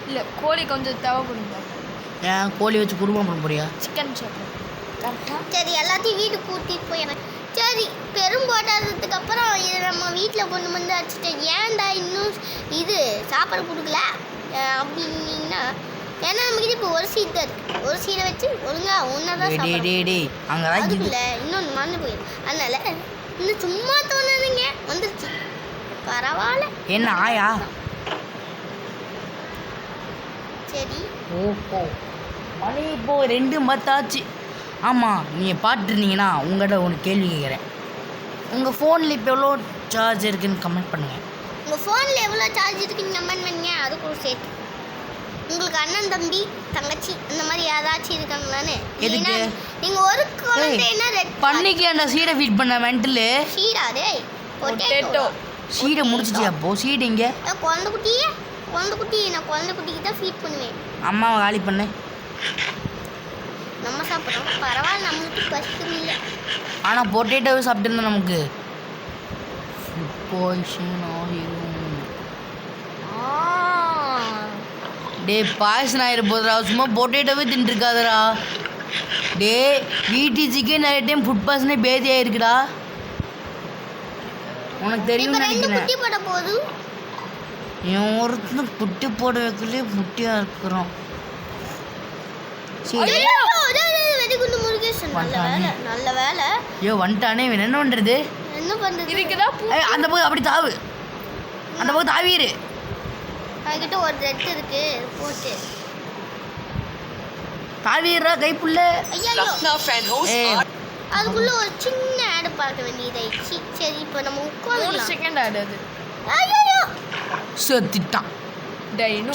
இல்லை கோழி கொஞ்சம் தேவைப்படுங்க. ஏன் கோழி வச்சு குருமா பண்ண போறியா? சிக்கன் சாப்பிடும் கரெக்டாக. சரி எல்லாத்தையும் வீட்டுக்கு கூட்டிகிட்டு போயிடுறேன். சரி பெரும்போட்டாததுக்கு அப்புறம் இதை நம்ம வீட்டில் கொண்டு வந்து வச்சுட்டேன். ஏன்டா இன்னும் இது சாப்பாடு கொடுக்கல அப்படின்னா, ஏன்னா நம்மக்கிட்ட இப்போ ஒரு சீட் தான் இருக்குது. ஒரு சீடை வச்சு ஒழுங்கா ஒன்றா அங்கே அதுக்குள்ள இன்னொன்று மறந்து போயிடும். அதனால இன்னும் சும்மா தோணுதுங்க வந்துருச்சு. பரவாயில்ல. என்ன ஆயா? சரி ஓஹோ மணி இப்போ 2 ஆச்சு. ஆமாம் நீங்கள் பார்த்துருந்தீங்கன்னா உங்கள்கிட்ட ஒரு கேள்வி கேட்குறேன். உங்கள் ஃபோனில் இப்போ எவ்வளோ சார்ஜ் இருக்குன்னு கமெண்ட் பண்ணுங்கள். உங்கள் ஃபோனில் எவ்வளோ சார்ஜ் இருக்குன்னு கமெண்ட் பண்ணுங்க. அதுக்கு ஒரு சேர்த்து உங்களுக்கு அண்ணன் தம்பி தங்கச்சி இந்த மாதிரி யாராச்சும் இருக்காங்களான்னு. எதுக்கு? நீங்கள் ஒரு குழந்தைன்னா பண்ணிக்கு அந்த சீடை ஃபீட் பண்ண மென்டலு. சீடா டேய் பொட்டேட்டோ. சீடை முடிச்சிச்சு. அப்போ சீடு இங்கே குழந்தை குட்டி நான் குழந்தை குட்டிக்கு தான் ஃபீட் பண்ணுவேன். அம்மாவை காலி பண்ணு. நம்ம சாப்பிட்றோம் பரவாயில்ல, நம்மளுக்கு பசிக்கும் இல்லை. ஆனால் பொட்டேட்டோவை சாப்பிட்டுருந்தா நமக்கு ஃபுட் பாய்சன் ஆகிடும். டே பாய்சன் ஆகிட போதுடா. சும்மா பொட்டேட்டோவே தின்ட்டுருக்காதடா. டே வீட்டுச்சிக்கே நிறைய டைம் ஃபுட் பாய்சனே பேதி ஆகிருக்குடா. உனக்கு தெரியும்னு நினைக்கிறேன். குட்டி போட போது என் ஒருத்தனும் குட்டி போட வைக்கலே முட்டியாக இருக்கிறோம். சரி நல்ல வேலை. ஐயோ வந்துட்டானே. இவன் என்ன பண்ணுறது? என்ன பண்ணுறது? இதுக்குதான் அந்த பக்கம் அப்படி தாவு. அந்த பக்கம் தாவிடு. என்கிட்ட ஒரு ரெட் இருக்கு போட்டு தாவிடுறா கைப்புள்ள. அதுக்குள்ள ஒரு சின்ன ஆடு பார்க்க வேண்டியதாயிடுச்சு. சரி இப்போ நம்ம 3 செகண்ட் ஆடுது. ஐயோ செத்துட்டான்.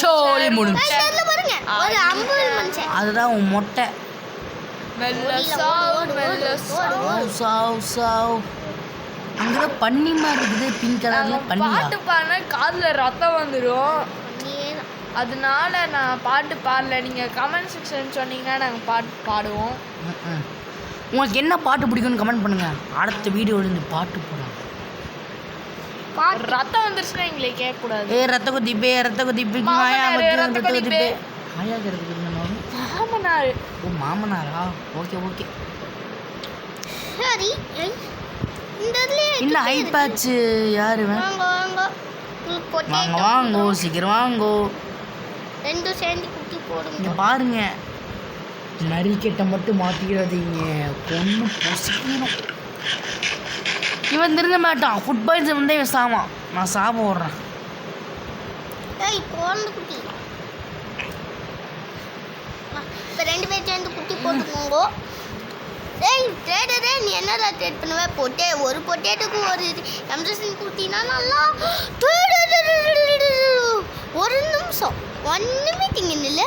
சோலி முடிஞ்சு. பாருங்க ஒரு அம்பு மனுஷன். அதுதான் உன் மொட்டை. அங்கே பண்ணி மாதிரி இருக்குது. பிங்க் கலர்ல பண்ணி. பாட்டு பாடினா காதுல ரத்தம் வந்துடும். அதனால நான் பாட்டு பாடல. நீங்கள் கமெண்ட் செக்ஷன் சொன்னீங்கன்னா நாங்கள் பாட்டு பாடுவோம். உங்களுக்கு என்ன பாட்டு பிடிக்கும்னு கமெண்ட் பண்ணுங்க. அடுத்த வீடியோவில் இந்த பாட்டு போடுவோம். ரத்தம் வந்துருச்சுன்னா எங்களை கேட்கக்கூடாது. ரத்த குதிப்பே ரத்த குதிப்பு. ரத்த குதிப்பே. மாமனார். ஓ மாமனாரா? Okay okay. சரி இன்னும் ஹை பேட்ச் யாரு? வாங்க வாங்கோ சீக்கிரம் வாங்கோ. ரெண்டும் சேர்ந்து குட்டி போடுங்க. இங்கே பாருங்க. நரிக்கெட்டை மட்டும் மாற்றிக்கிறாதீங்க. பொண்ணு பொசிக்கணும். இவன் திருந்த மாட்டான். ஃபுட் பாய்சன் வந்து இவன் சாவான். நான் சாப ஓடுறேன். குழந்தை குட்டி இப்போ 2 பேர் சேர்ந்து குட்டி போட்டுக்கோங்க. ஏய் ட்ரேடரே நீ என்னடா ட்ரேட் பண்ணுவே? ஒரு பொட்டேட்டோக்கு ஒரு எம்எஸ்என் குட்டினா நல்லா. ஒரு நிமிஷம் ஒன்றுமே திங்கன்னு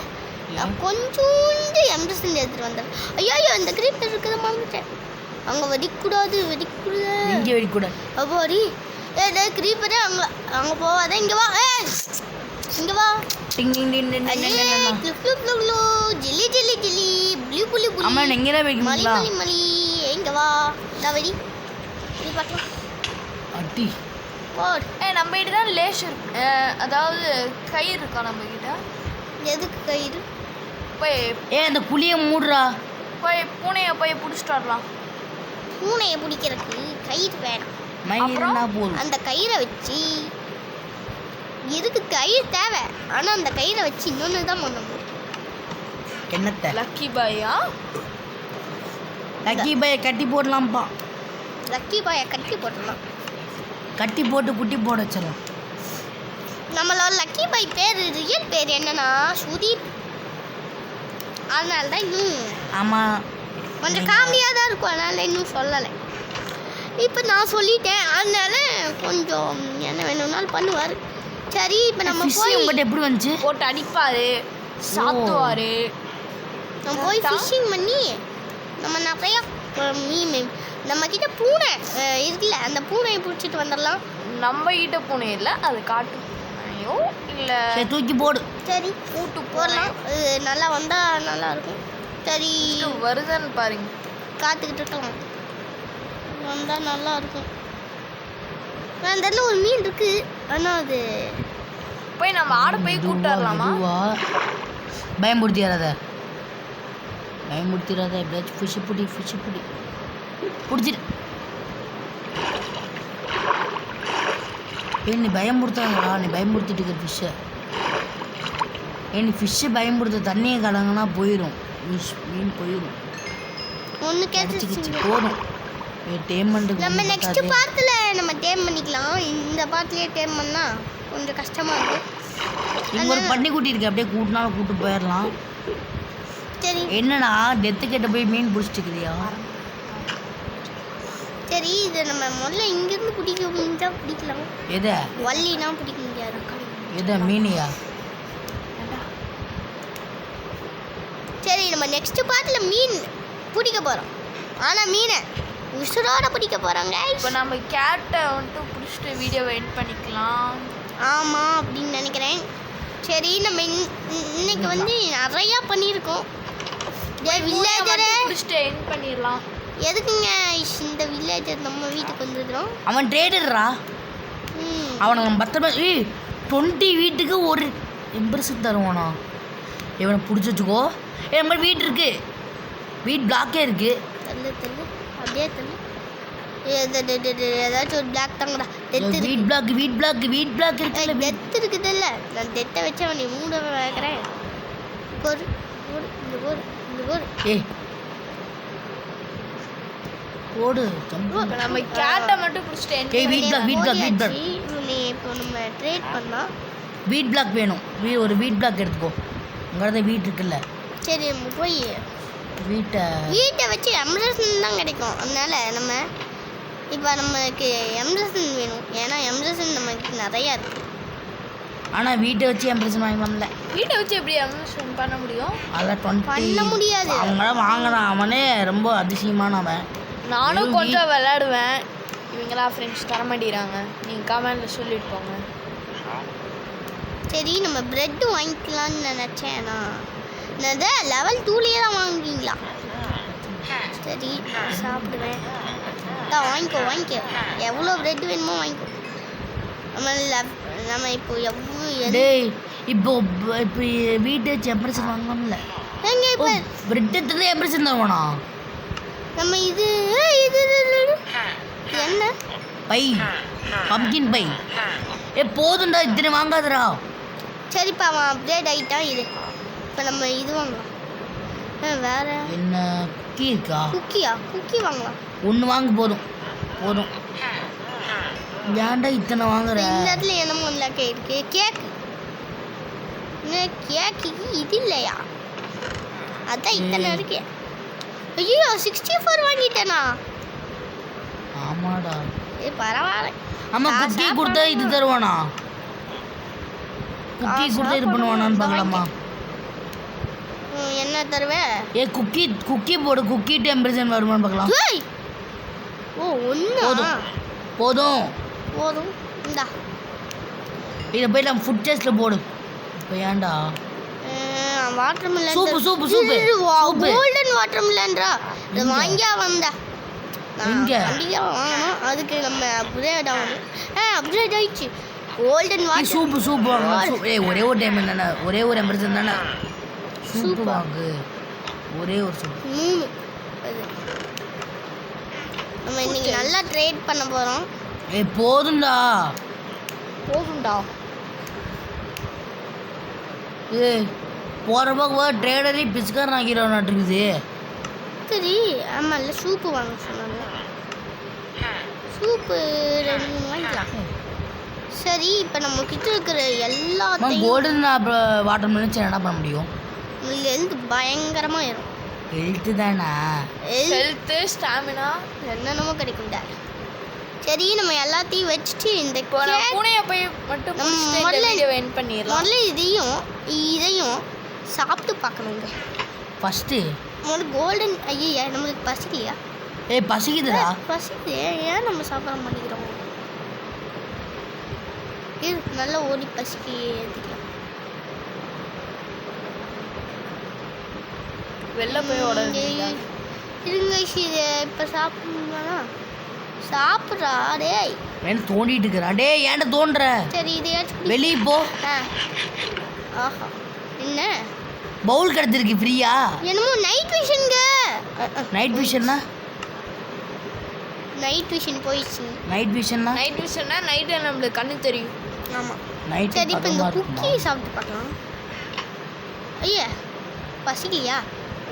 நான் கொஞ்சோண்டு எம்எஸ்என் எடுத்துகிட்டு வந்தேன். ஐயோ இந்த கிரீப்பர் இருக்கிறத மறந்துட்டேன். அங்கே வெடிக்கூடாது. இங்கே வெடிக்கூடாது. அப்போடி ஏ கிரீப்பரே அங்கே போவாத. இங்கே வா. இங்கே வா. ஜில்லி ஜில்லி ஜில்லி புளி புளி புளி. அம்மா எங்கடா மலி மலி மலி. எங்க வா தவடி நீ பார்க்கலாம். அடி போட். நம்ம கிட்ட தான் லேஷ் இருக்கு. அதாவது கயிறு இருக்கா நம்ம கிட்ட. எதுக்கு கயிறு? போய் அந்த புளியை மூடுறா. போய் பூனையை போய் பிடிச்சிட்டு வரலாம். பூனையை பிடிக்கிறதுக்கு கயிறு வேணும். அந்த கயிறை வச்சு எதுக்கு கயிறு தேவை? ஆனால் அந்த கயிறை வச்சு இன்னொன்று தான் பண்ண முடியும். என்னத்தை? லக்கி பாயா லக்கி பாயை கட்டி போடலாம்ப்பா. லக்கி பாயை கட்டி போட்டுடலாம். கட்டி போட்டு குட்டி போட வச்சிடலாம். நம்மளோட லக்கி பாய் பேர் ரியல் பேர் என்னன்னா சுதீப். அதனால தான் இன்னும் ஆமாம், கொஞ்சம் காமெடியாக தான் இருக்கும். அதனால இன்னும் சொல்லலை. இப்போ நான் சொல்லிட்டேன். அதனால கொஞ்சம் என்ன வேணும்னாலும் பண்ணுவார். சரி இப்போ நம்ம போய் உங்கள்கிட்ட எப்படி வந்துச்சு? போட்டு அடிப்பாரு, சாத்துவாரு. நம்ம போய் ஃபிஷ்ஷிங் பண்ணி நம்ம நிறையா மீன் நம்ம கிட்ட பூனை இருக்குல்ல, அந்த பூனையை பிடிச்சிட்டு வந்துடலாம். நம்ம கிட்ட பூனை இல்லை, அது காட்டு பூனையோ இல்லை சரி தூக்கி போடு. சரி கூட்டு போடலாம். நல்லா வந்தால் நல்லா இருக்கும். சரி வருதுன்னு பாருங்க, காத்துக்கிட்டு இருக்கலாம். வந்தால் நல்லா இருக்கும். அந்த இடத்துல ஒரு மீன் இருக்கு. ஆனால் அது போய் நம்ம ஆட போய் கூட்டு வரலாமா? பயமுறுத்திடாத, பயமுறுத்திடாத. எப்படியாச்சும் ஃபிஷ்ஷு பிடி, ஃபிஷ்ஷு பிடி, பிடிச்சிட்டு. ஏன் நீ பயமுறுத்தாங்களா? நீ பயமுறுத்திட்டு இருக்க ஃபிஷ்ஷை. ஏன் நீ ஃபிஷ்ஷு பயமுறுத்த தண்ணியை கலங்கினா போயிடும், மீன் போயிடும். ஒன்று கிடச்சிக்கிச்சு கேட்டுச்சு. போதும். டேம் பண்ணுறது நம்ம நெக்ஸ்ட் பார்ட்டில் நம்ம டேம் பண்ணிக்கலாம். இந்த பார்ட்லேயே டேம் பண்ணால் கொஞ்சம் கஷ்டமாக இருக்குது. இங்கே ஒரு பண்ணி கூட்டி இருக்கு, அப்படியே கூட்டினாலும் கூட்டு போயிடலாம். சரி என்னடா டெத்து கிட்ட போய் மீன் பிடிச்சிட்டு இருக்கிறியா? சரி இதை நம்ம முதல்ல இங்கேருந்து பிடிக்க முடிஞ்சா பிடிக்கலாம். எதை? வள்ளினா பிடிக்க முடியாது. எதை? மீனியா? சரி நம்ம நெக்ஸ்ட் பார்ட்டில் மீன் பிடிக்க போகிறோம். ஆனால் மீனை உசுரோட பிடிக்க போகிறாங்க. இப்போ நம்ம கேட்டை வந்துட்டு பிடிச்சிட்டு வீடியோவை எண்ட் பண்ணிக்கலாம். ஆமாம் அப்படின்னு நினைக்கிறேன். சரி நம்ம இன்னைக்கு வந்து நிறையா பண்ணியிருக்கோம். வில்லேஜரை பிடிச்சிட்டு எண்ட் பண்ணிடலாம். எதுக்குங்க இந்த வில்லேஜர் நம்ம வீட்டுக்கு வந்துடுறோம்? அவன் ட்ரேடர்ரா. அவனுக்கு 20 வீட்டுக்கு ஒரு இம்ப்ரெஷன் தருவானா? இவனை பிடிச்சி வச்சுக்கோ. நம்ம வீட்டு இருக்கு, வீட் பிளாக்கே இருக்கு. தள்ளு தள்ளு அப்படியே தள்ளு. ஏதாச்சும் ஒரு பிளாக் தாங்கடா. டெத்து வீட் பிளாக், வீட் பிளாக், வீட் பிளாக் இருக்குல்ல. டெத்து இருக்குது இல்லை? நான் டெத்தை வச்சு அவனை மூட வைக்கிறேன். ஒரு இந்த ஒரு இந்த ஒரு ஏய் ஓடு ஜம்ப். இப்போ நம்ம கேட்டை மட்டும் பிடிச்சிட்டு எண்ட் ஏய் வீட் பிளாக், வீட் பிளாக், வீட் பிளாக். இப்போ நம்ம ட்ரேட் பண்ணலாம். வீட் பிளாக் வேணும். ஒரு வீட் பிளாக் எடுத்துக்கோ. உங்களோட வீட் இருக்குல்ல. சரி நம்ம போய் வீட்டை வச்சு எம்ரசன் தான் கிடைக்கும். அதனால நம்ம இப்போ நமக்கு எம்ரசன் வேணும். ஏன்னா எம்ரசன் நமக்கு நிறையா இருக்குது. ஆனால் வீட்டை வச்சு எம்ப்ரெஷன் வாங்கலாம்ல. வீட்டை வச்சு எப்படி எம்எஸ்என் பண்ண முடியும்? அதெல்லாம் 20 பண்ண முடியாது. அவங்களாம் வாங்கினான். அவனே ரொம்ப அதிசயமானவன். நானும் கொஞ்சம் விளையாடுவேன். இவங்களாம் ஃப்ரெண்ட்ஸ் தர மாட்டேங்கிறாங்க. நீங்கள் கமெண்டில் சொல்லிட்டு போங்க. சரி நம்ம ப்ரெட்டு வாங்கிக்கலான்னு நினச்சேன். நான் லெவல் 2லேயே தான் வாங்குவீங்களா? சரி சாப்பிடுவேன். வாங்கிக்கோ வாங்கிக்கோ. எவ்வளோ ப்ரெட் வேணுமோ வாங்கிக்கோ. நம்ம இப்போ இப்போ வீட்டை வச்சு எம்ப்ரெஷன் வாங்கலாம்ல. எங்க இப்போ பிரெட் எடுத்து எம்ப்ரெஷன் தருவானா? நம்ம இது என்ன பை, பம்கின் பை. போதும்டா, இத்தனை வாங்காதடா. சரிப்பா அவன் அப்டேட் ஆகிட்டான். இது இப்போ நம்ம இது வாங்கலாம். வேற என்ன குக்கி இருக்கா? குக்கி வாங்கலாம். ஒன்று வாங்க போதும் போதும். ஏன்டா இத்தனை வாங்குற? இந்த இடத்துல என்னமோ இல்லை இருக்கு. கேக்கு இது இல்லையா? அதான் இத்தனை இருக்கு. ஐயோ 64 வாங்கிட்டேனா? ஆமாடா. பரவாயில்ல. ஆமா குக்கி கொடுத்தா இது தருவானா? குக்கி கொடுத்தா இது பண்ணுவானான்னு பார்க்கலாமா? என்ன தருவேன்? குக்கி போடு. குக்கி டெம்பரேச்சர் வருமானு பார்க்கலாம். ஓ ஒன்று போதும் போதும். இந்தா இதை போய் நம்ம ஃபுட் டெஸ்ட்டில் போடு. இப்போ ஏன்டா வாட்டர் மில்லன் சூப்பு கோல்டன் வாட்டர் மில்லன்ரா. இதை வாங்கியா வந்தா எங்கே வாங்கணும். அதுக்கு நம்ம அப்கிரேட் ஆகணும். அப்கிரேட் ஆயிடுச்சு. கோல்டன் வாட்டர் சூப்பு வாங்கணும். ஒரே ஒரு டைம் தானே, ஒரே ஒரு எமர்ஜென்சி தானே. சூப்பு வாங்கு. ஒரே ஒரு சூப்பு 3. நம்ம இன்னைக்கு நல்லா ட்ரேட் பண்ண போகிறோம். போதும்டா. போகிறப்ப ட்ரேடரே பிஸ்காரன் ஆக்கிடுவான் இருக்குது. சரி ஆமாம் இல்லை சூப்பு வாங்க சொன்னாங்க. சூப்பு 2 வாங்கிக்கலாம். சரி இப்போ நம்ம கிட்ட இருக்கிற எல்லாத்தையும் கோல்டன் வாட்டர் மெலன் என்ன பண்ண முடியும்? ஹெல்த் பயங்கரமாக ஏறும். ஹெல்த்து தானே, ஹெல்த்து ஸ்டாமினா என்னென்னமோ கிடைக்கும்டா. சரி நம்ம எல்லாத்தையும் வச்சுட்டு இந்த இப்போ நான் பூனையை போய் மட்டும் நம்ம முடிச்சுட்டு இந்த முதல்ல- வீடியோ எண்ட் பண்ணிடலாம். முதல்ல இதையும் சாப்பிட்டு பார்க்கணுங்க. ஃபஸ்ட்டு முதல்ல கோல்டன் ஐயா நம்மளுக்கு பசிக்கலையா? ஏய் பசிக்குதுடா. பசிக்குது, ஏன் நம்ம சாப்பிட மாட்டேங்கிறோம்? நல்லா ஓடி பசிக்கு ஏற்றிக்கலாம். வெளில போய் உடனே இருங்க இது இப்போ சாப்பிடணும்னா சாப்பிட்றா டேய். என்ன தோண்டிட்டு இருக்கிறா? டேய் ஏன்டா தோன்ற? சரி இதையாச்சும் வெளியே போ. ஆஹா என்ன பவுல் கிடச்சிருக்கு ஃப்ரீயா? என்னமோ நைட் விஷனுங்க. நைட் விஷன்னா? நைட் விஷன் போயிடுச்சு. நைட் விஷன்னா? நைட் விஷன்னா நைட்டு நம்மளுக்கு கண்ணு தெரியும். ஆமாம். நைட் சரி இப்போ இந்த குக்கி சாப்பிட்டு பார்க்கலாம். ஐயா பசிக்கலையா?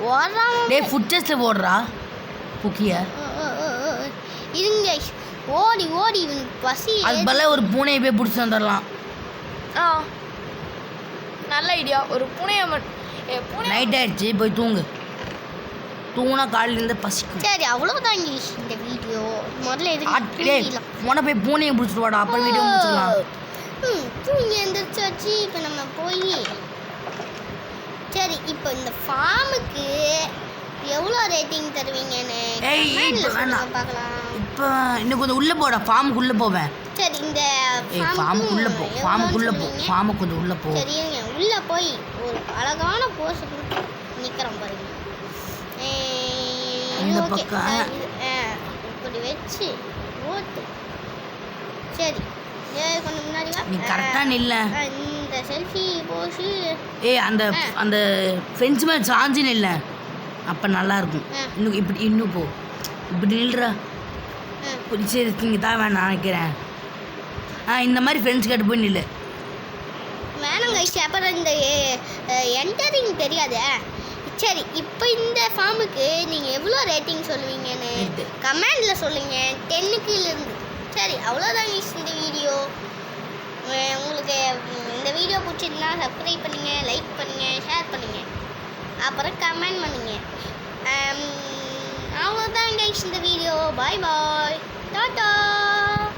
ஓடுறாங்க. டேய் ஃபுட் டெஸ்ட்டில் போடுறா குக்கியை. இருங்க ஓடி ஓடி இவனுக்கு பசி. அது பதிலாக ஒரு பூனையை போய் பிடிச்சி வந்துடலாம். ஆ நல்ல ஐடியா. ஒரு பூனையை பூனை நைட் ஆயிடுச்சு, போய் தூங்கு. தூங்கினா காலையிலேருந்து பசிக்கும். சரி அவ்வளோதான் இந்த வீடியோ. முதல்ல டேய் எதுக்கு உன போய் பூனையை பிடிச்சிட்டு வாடா, அப்புறம் வீடியோ முடிச்சிடலாம். தூங்கி எந்திரிச்சாச்சு. இப்போ நம்ம போய் சரி இப்போ இந்த ஃபார்முக்கு எவ்வளோ ரேட்டிங் தருவீங்கன்னு ஏய், கமெண்ட்ல இப்ப சொல்லுங்க வேணாம். பார்க்கலாம். இப்போ இன்னும் கொஞ்சம் உள்ளே போடா, ஃபார்முக்குள்ளே போவேன். சரி இந்த ஃபார்முக்குள்ளே போ, ஃபார்முக்குள்ளே போ, ஃபார்முக்கு கொஞ்சம் உள்ளே போ. சரிங்க உள்ளே போய் ஒரு அழகான போஸ் கொடுத்து நிற்கிறோம் பாருங்க. இந்த ஓகே பக்கம். இப்படி வச்சு ஓட்டு. சரி கொஞ்சம் முன்னாடி வா. நீ கரெக்டாக நில்ல. இந்த செல்ஃபி போஸு ஏய் அந்த ஃபென்ஸ் மேலே சாஞ்சி நில்ல, அப்போ நல்லா இருக்கும். இன்னும் இப்படி இன்னும் போ, இப்படி நில்றா. பிடிச்சி இருக்கீங்க தான் வேணாம் நினைக்கிறேன். இந்த மாதிரி ஃப்ரெண்ட்ஸ் கிட்ட போய் நில்லு. வேணுங்க. அப்புறம் இந்த என்டரிங் தெரியாது. சரி இப்போ இந்த ஃபார்முக்கு நீங்கள் எவ்வளோ ரேட்டிங் சொல்லுவீங்கன்னு கமெண்டில் சொல்லுங்கள். 10க்கு இருந்து. சரி அவ்வளோதான் இந்த வீடியோ. உங்களுக்கு இந்த வீடியோ பிடிச்சிருந்தா சப்ஸ்கிரைப் பண்ணுங்கள், லைக் பண்ணுங்கள், ஷேர் பண்ணுங்கள், அப்புறம் கமெண்ட் பண்ணுங்கள். அவ்வளோதான் இந்த வீடியோ. பாய் பாய், டாட்டா.